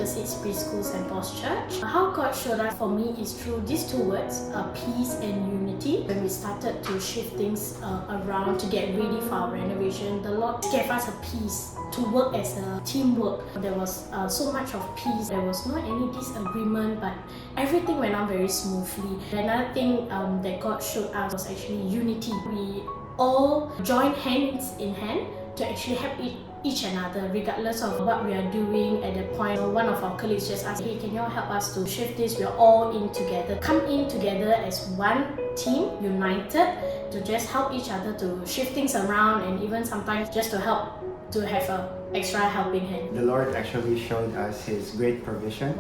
Seeds Preschool St. Paul's Church. How God showed us for me is through these two words, peace and unity. When we started to shift things around to get ready for our renovation, the Lord gave us a peace to work as a teamwork. There was so much of peace. There was not any disagreement, but everything went on very smoothly. Another thing that God showed us was actually unity. We all joined hands in hand to actually help each another, regardless of what we are doing. At the point, one of our colleagues just asked, hey, can you all help us to shift this? We're all in together. Come in together as one team, united, to just help each other to shift things around, and even sometimes just to help to have an extra helping hand. The Lord actually showed us His great provision.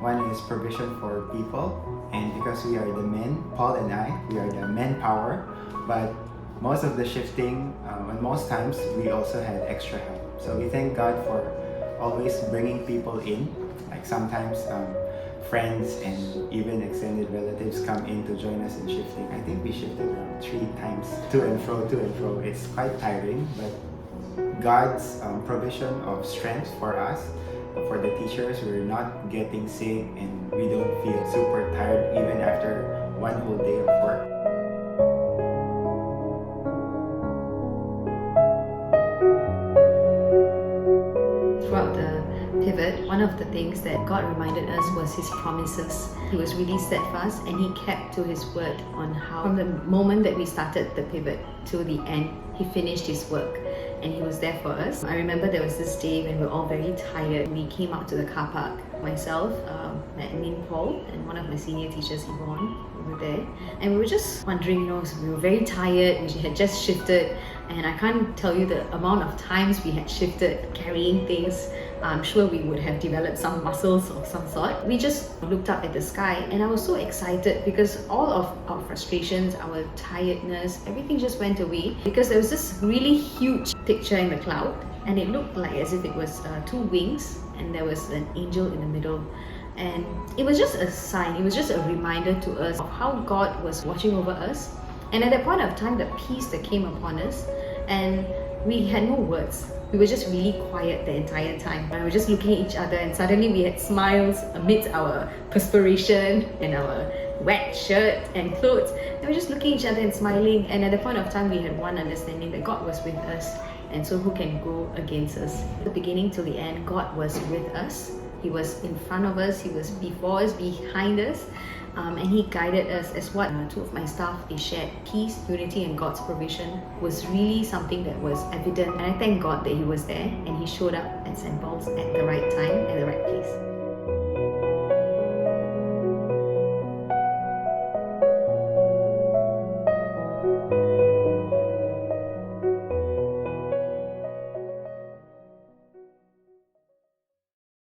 One is provision for people, and because we are the men, Paul and I, we are the manpower, but most of the shifting, and most times, we also had extra help. So we thank God for always bringing people in. Like sometimes friends and even extended relatives come in to join us in shifting. I think we shifted around 3 times, to and fro. It's quite tiring, but God's provision of strength for us, for the teachers, we're not getting sick and we don't feel super tired even after one whole day of work. Throughout the pivot, one of the things that God reminded us was His promises. He was really steadfast and He kept to His word on how, from the moment that we started the pivot till the end, He finished His work and He was there for us. I remember there was this day when we were all very tired. We came out to the car park. Myself, my admin Paul, and one of my senior teachers, Yvonne, we were there. And we were just wondering, so we were very tired. We had just shifted, and I can't tell you the amount of times we had shifted, carrying things. I'm sure we would have developed some muscles of some sort. We just looked up at the sky, and I was so excited because all of our frustrations, our tiredness, everything just went away because there was this really huge picture in the cloud, and it looked like as if it was 2 wings, and there was an angel in the middle. And it was just a sign, it was just a reminder to us of how God was watching over us. And at that point of time, the peace that came upon us, and we had no words. We were just really quiet the entire time. We were just looking at each other, and suddenly we had smiles amidst our perspiration and our wet shirt and clothes. And we were just looking at each other and smiling. And at the point of time, we had one understanding that God was with us. And so who can go against us? The beginning till the end, God was with us. He was in front of us, He was before us, behind us, and He guided us. As what 2 of my staff they shared, peace, unity and God's provision was really something that was evident. And I thank God that He was there and He showed up at St. Paul's at the right time, at the right place.